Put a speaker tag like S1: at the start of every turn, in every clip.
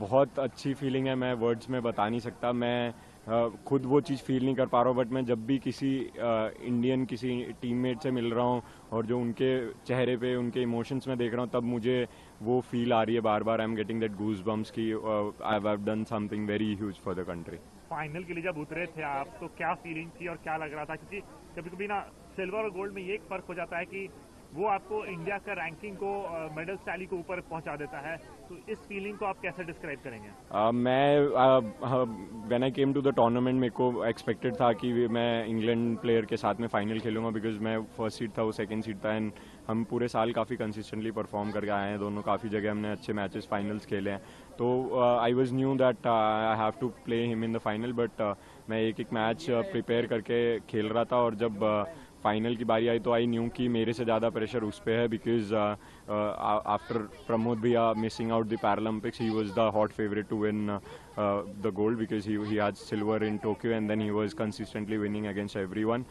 S1: बहुत अच्छी फीलिंग है, मैं वर्ड्स में बता नहीं सकता। मैं खुद वो चीज़ फील नहीं कर पा रहा हूँ, बट मैं जब भी किसी इंडियन किसी टीममेट से मिल रहा हूँ और जो उनके चेहरे पे उनके इमोशंस में देख रहा हूँ, तब मुझे वो फील आ रही है बार बार। I am getting that goose bumps की I have done something very huge for the country.
S2: Final के लिए जब उतरे थे आप, तो क्या फीलिंग थी और क्या लग रहा था? क्योंकि कभी कभी ना सिल्वर और गोल्ड में ये एक फर्क हो जाता है कि वो आपको इंडिया का रैंकिंग को, मेडल टैली को ऊपर पहुंचा देता है। तो इस फीलिंग को आप कैसे डिस्क्राइब करेंगे?
S1: When I came to the tournament, मेरे को एक्सपेक्टेड था कि मैं इंग्लैंड प्लेयर के साथ में फाइनल खेलूंगा, बिकॉज मैं फर्स्ट सीट था, वो सेकंड सीट था। एंड हम पूरे साल काफ़ी कंसिस्टेंटली परफॉर्म करके आए हैं दोनों, काफ़ी जगह हमने अच्छे मैचेस फाइनल्स खेले हैं। तो I was knew that I have to play him in the final, but मैं एक एक मैच प्रिपेयर करके खेल रहा था। और जब फाइनल की बारी आई तो आई न्यू कि मेरे से ज़्यादा प्रेशर उस पर है, बिकॉज आफ्टर प्रमोद भैया missing out the Paralympics, he was the hot favourite to win the gold because he had silver in Tokyo and then he was consistently winning against everyone.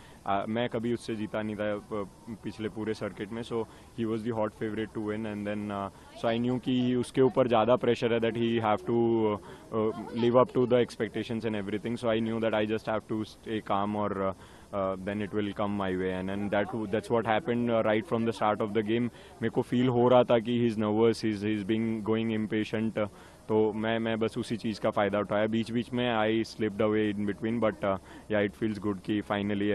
S1: मैं कभी उससे जीता नहीं था पिछले पूरे सर्किट में, so he was the hot favorite to win and then so I knew कि उसके ऊपर ज़्यादा प्रेशर है, that he have to live up to the expectations and everything, so I knew that I just have to stay calm or then it will come my way and that's what happened right from the start of the game. मेरे को feel हो रहा था कि he's nervous, he's being going impatient, तो मैं बस उसी चीज़ का फ़ायदा उठाया। बीच बीच में I slipped away in between, but yeah it feels good कि finally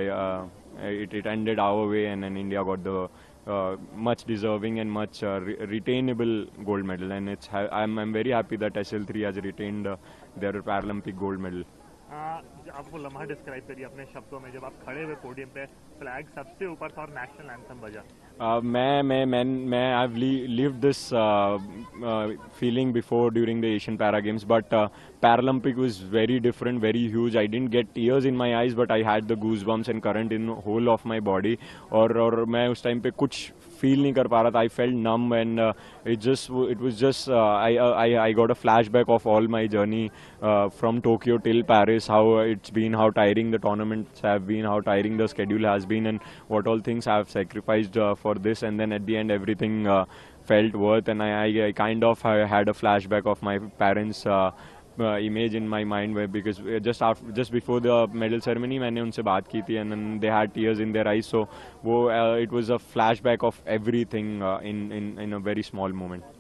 S1: it ended our way and India got the much deserving and much retainable gold medal, and I'm very happy that SL3 has retained their Paralympic gold medal.
S2: आप वो लम्हा describe करिए अपने शब्दों में, जब आप खड़े हुए पोडियम पे, फ्लैग सबसे ऊपर था और नेशनल एंथम बजा।
S1: मैं I've lived this feeling before during the Asian Para Games, but Paralympic was very different, very huge. I didn't get tears in my eyes, but I had the goosebumps and current in whole of my body. और मैं उस time पे कुछ feel नहीं कर पा रहा था. I felt numb and it was just I got a flashback of all my journey from Tokyo till Paris, how it's been, how tiring the tournaments have been, how tiring the schedule has been, and what all things I have sacrificed for this, and then at the end everything felt worth, and I kind of had a flashback of my parents image in my mind, where because just before the medal ceremony मैंने उनसे बात की थी and then they had tears in their eyes, so वो it was a flashback of everything in a very small moment.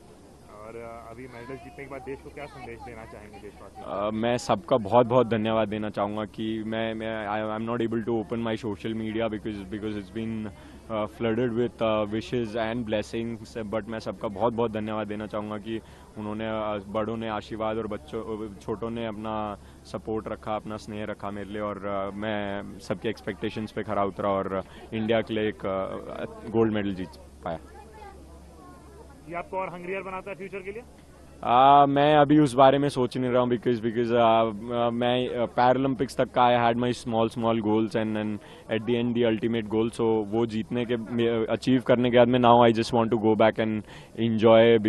S2: और अभी medal जीतने के बाद देश को क्या संदेश देना चाहेंगे देशवासियों?
S1: मैं सबका बहुत बहुत धन्यवाद देना चाहूँगा कि मैं I am not able to open my social media because it's been flooded with wishes and blessings, but मैं सबका बहुत बहुत धन्यवाद देना चाहूँगा कि उन्होंने बड़ों ने आशीर्वाद और बच्चों छोटों ने अपना सपोर्ट रखा, अपना स्नेह रखा मेरे लिए, और मैं सबके एक्सपेक्टेशंस पे खरा उतरा और इंडिया के लिए एक गोल्ड मेडल जीत पाया।
S2: ये आपको और हंग्रियर बनाता है फ्यूचर के लिए?
S1: मैं अभी उस बारे में सोच नहीं रहा हूँ बिकॉज मैं पैरालंपिक्स तक का I had my small goals and at the end the ultimate goal, so वो जीतने के अचीव करने के बाद में now I just want to go back and enjoy